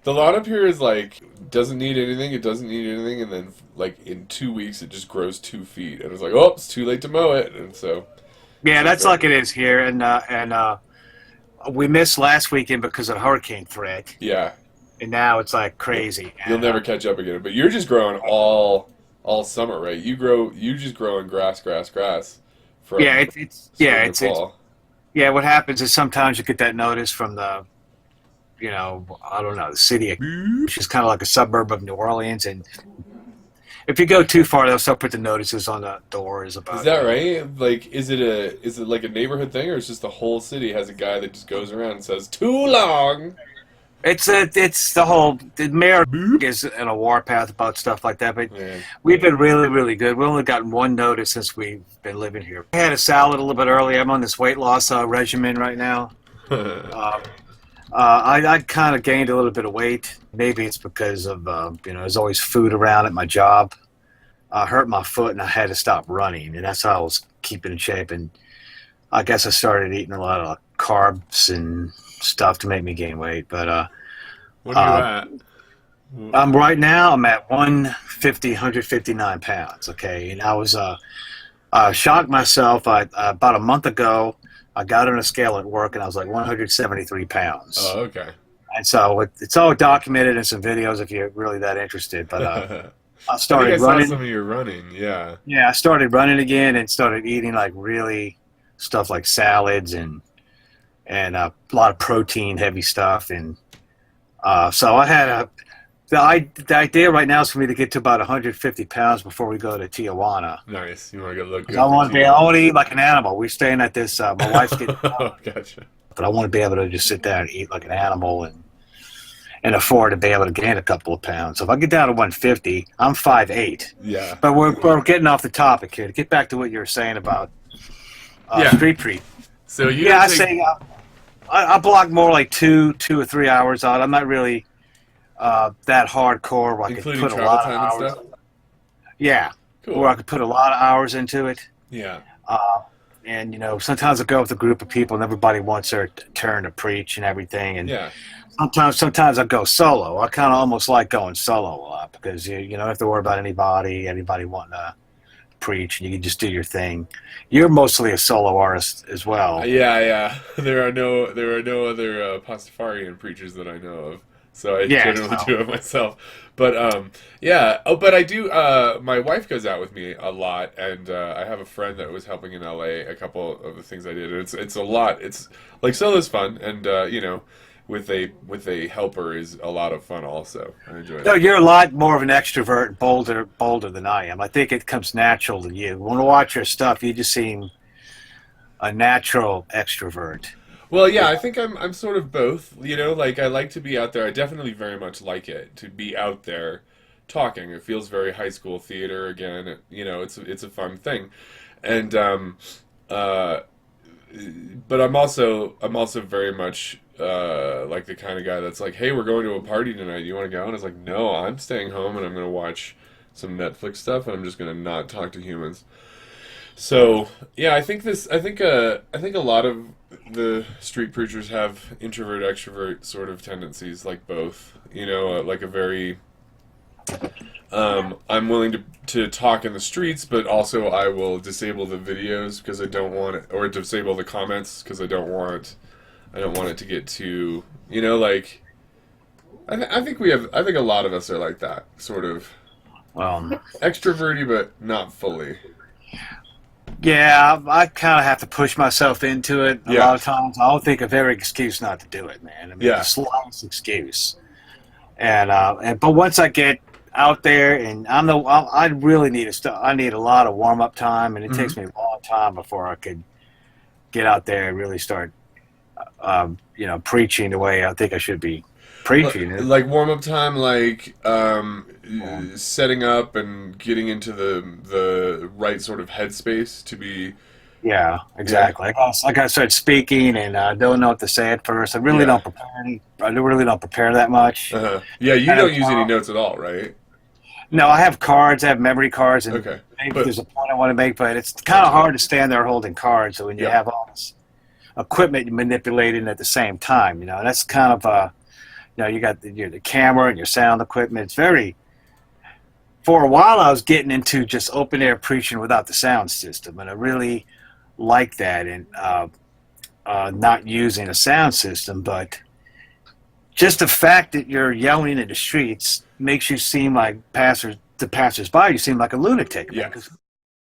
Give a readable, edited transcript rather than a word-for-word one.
The lawn up here is like doesn't need anything. It doesn't need anything, and then like in 2 weeks, it just grows 2 feet, and it's like, oh, it's too late to mow it, and so Yeah, so that's like great. it is here, and we missed last weekend because of hurricane threat, Yeah, and now it's like you'll crazy. you'll And never catch up again. But you're just growing all summer, right? You just growing grass yeah, from yeah, spring to fall. yeah. What happens is sometimes you get that notice from I don't know, the city, Boop. which is kind of like a suburb of New Orleans, and if you go too far, they'll start putting notices on the doors Is about that right? Like, is it like a neighborhood thing, or it's just the whole city has a guy that just goes around and says too long? it's the mayor Boop. is in a warpath about stuff like that, but Man. we've been really, really good. We only gotten one notice since we've been living here. I had a salad a little bit early. I'm on this weight loss regimen right now. Uh, I kind of gained a little bit of weight. Maybe it's because of there's always food around at my job. I hurt my foot and I had to stop running, and that's how I was keeping in shape. And I guess I started eating a lot of carbs and stuff to make me gain weight. But What are you uh, at? I'm right now. I'm at 150, 159 pounds. Okay, and I shocked myself. About a month ago, I got on a scale at work, and I was like 173 pounds. Oh, okay. And so it's all documented in some videos if you're really that interested. But I I think I started saw some running. of your running. Yeah. Yeah, I started running again and started eating like really stuff like salads and a lot of protein heavy stuff. And so I had the idea right now is for me to get to about 150 pounds before we go to Tijuana. Nice. You want to go look 'Cause I good for want to be, I Tijuana? want to eat like an animal. We're staying at this. My wife's getting, Oh, gotcha. but I want to be able to just sit there and eat like an animal and afford to be able to gain a couple of pounds. So if I get down to 150, I'm 5'8". Yeah. But we're getting off the topic here. To get back to what you were saying about Yeah. street treat. So you Yeah, don't I take. say I block more like 2 or 3 hours out. I'm not really that hardcore where I could Including put a travel lot of time and hours. stuff? Yeah, where Cool. I could put a lot of hours into it. Yeah. Uh, and sometimes I go with a group of people, and everybody wants their turn to preach and everything. And Yeah. sometimes I go solo. I kind of almost like going solo a lot because you don't have to worry about anybody wanting to preach, and you can just do your thing. You're mostly a solo artist as well. Yeah, yeah. There are no other Pastafarian preachers that I know of, so I Yeah, generally so do it myself. But yeah. Oh, but I do. My wife goes out with me a lot, and I have a friend that was helping in LA. A couple of the things I did. It's a lot. It's like solo's fun, and with a helper is a lot of fun. Also, I enjoy no, that. you're a lot more of an extrovert, bolder than I am. I think it comes natural to you. When I watch your stuff, you just seem a natural extrovert. Well, yeah, It, I think I'm sort of both. Like I like to be out there. I definitely very much like it to be out there talking. It feels very high school theater again. It's a fun thing, and uh, but I'm also very much like the kind of guy that's like, hey, we're going to a party tonight. You want to go? And it's like, no, I'm staying home and I'm going to watch some Netflix stuff and I'm just going to not talk to humans. So yeah, I think a lot of the street preachers have introvert extrovert sort of tendencies, like both. Like a very I'm willing to talk in the streets, but also I will disable the videos because I don't want it, or disable the comments because I don't want it to get too like I think a lot of us are like that sort of well, extroverty, but not fully. yeah, I kind of have to push myself into it a lot Yeah, of times. I'll think of every excuse not to do it, man. I mean, the yeah. slightest excuse. And but once I get out there, and I really need I need a lot of warm up time, and it takes Hmm. me a long time before I could get out there and really start, preaching the way I think I should be preaching. Like warm up time, like Um, setting up and getting into the right sort of headspace to be. yeah, Yeah, exactly. I got to start speaking, and I don't know what to say at first. yeah. I really don't prepare that much. Yeah, you Kind of don't use any notes at all, right? No, I have cards. I have memory cards, and Okay, maybe but there's a point I want to make, but it's kind of gotcha. hard to stand there holding cards. So when you Yep. have all this equipment you're manipulating at the same time, that's kind of you got the camera and your sound equipment. It's very. For a while, I was getting into just open air preaching without the sound system, and I really like that, and not using a sound system. But just the fact that you're yelling in the streets makes you seem like the passersby. You seem like a lunatic. Yeah.